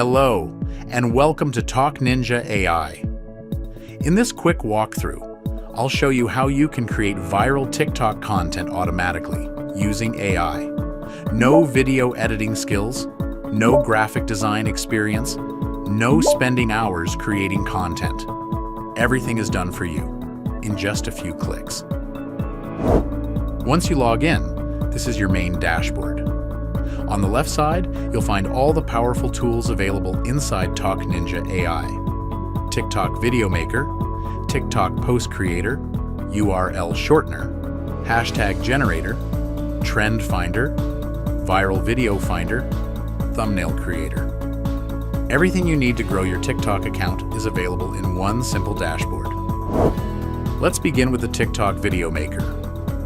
Hello, and welcome to TokNinja AI. In this quick walkthrough, I'll show you how you can create viral TikTok content automatically using AI. No video editing skills, no graphic design experience, no spending hours creating content. Everything is done for you in just a few clicks. Once you log in, this is your main dashboard. On the left side, you'll find all the powerful tools available inside TokNinja AI. TikTok Video Maker, TikTok Post Creator, URL Shortener, Hashtag Generator, Trend Finder, Viral Video Finder, Thumbnail Creator. Everything you need to grow your TikTok account is available in one simple dashboard. Let's begin with the TikTok Video Maker.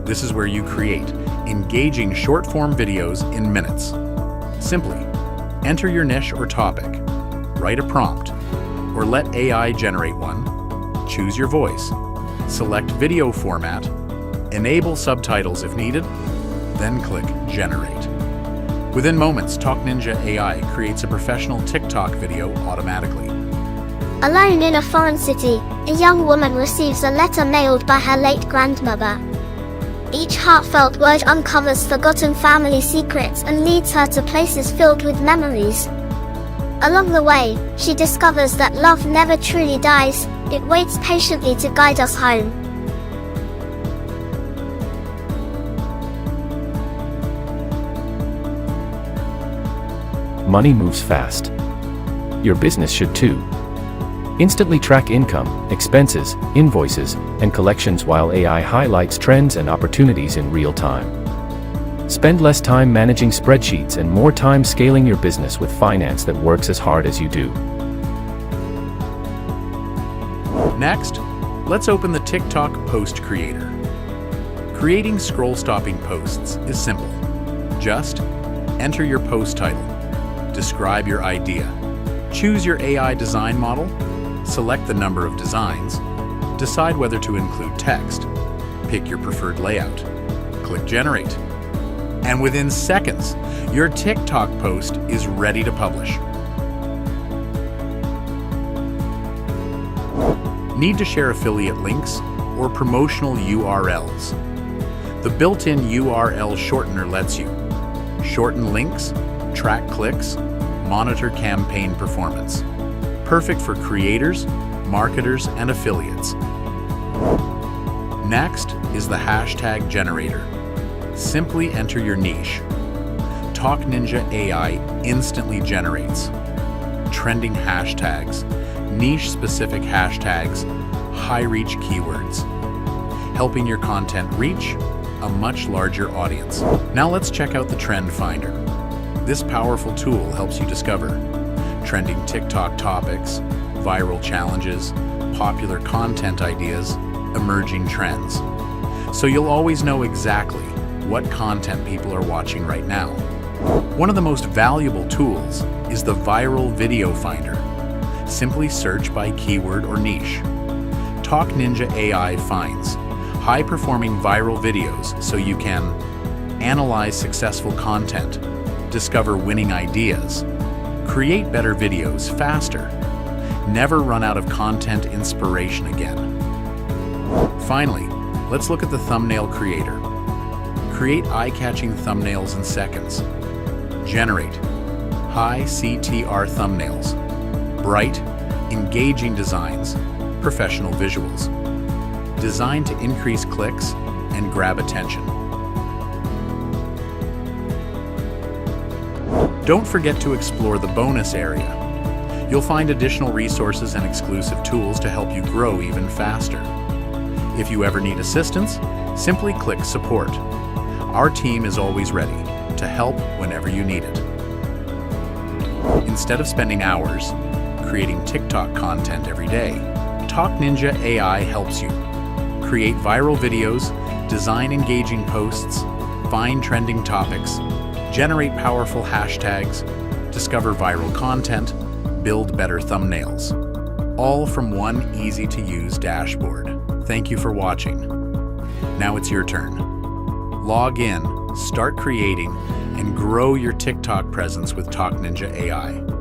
This is where you create engaging short-form videos in minutes. Simply enter your niche or topic, write a prompt, or let AI generate one, choose your voice, select video format, enable subtitles if needed, then click Generate. Within moments, TokNinja AI creates a professional TikTok video automatically. Alone in a foreign city, a young woman receives a letter mailed by her late grandmother. Each heartfelt word uncovers forgotten family secrets and leads her to places filled with memories. Along the way, she discovers that love never truly dies, it waits patiently to guide us home. Money moves fast. Your business should too. Instantly track income, expenses, invoices, and collections while AI highlights trends and opportunities in real time. Spend less time managing spreadsheets and more time scaling your business with finance that works as hard as you do. Next, let's open the TikTok Post Creator. Creating scroll-stopping posts is simple. Just enter your post title, describe your idea, choose your AI design model, select the number of designs, decide whether to include text, pick your preferred layout, click Generate, and within seconds, your TikTok post is ready to publish. Need to share affiliate links or promotional URLs? The built-in URL shortener lets you shorten links, track clicks, monitor campaign performance. Perfect for creators, marketers, and affiliates. Next is the Hashtag Generator. Simply enter your niche. TokNinja AI instantly generates trending hashtags, niche-specific hashtags, high-reach keywords, helping your content reach a much larger audience. Now let's check out the Trend Finder. This powerful tool helps you discover trending TikTok topics, viral challenges, popular content ideas, emerging trends. So you'll always know exactly what content people are watching right now. One of the most valuable tools is the Viral Video Finder. Simply search by keyword or niche. TokNinja AI finds high-performing viral videos so you can analyze successful content, discover winning ideas, create better videos faster, never run out of content inspiration again. Finally, let's look at the Thumbnail Creator. Create eye-catching thumbnails in seconds. Generate high CTR thumbnails, bright, engaging designs, professional visuals, designed to increase clicks and grab attention. Don't forget to explore the bonus area. You'll find additional resources and exclusive tools to help you grow even faster. If you ever need assistance, simply click Support. Our team is always ready to help whenever you need it. Instead of spending hours creating TikTok content every day, TokNinja AI helps you create viral videos, design engaging posts, find trending topics, generate powerful hashtags, discover viral content, build better thumbnails. All from one easy-to-use dashboard. Thank you for watching. Now it's your turn. Log in, start creating, and grow your TikTok presence with TokNinja AI.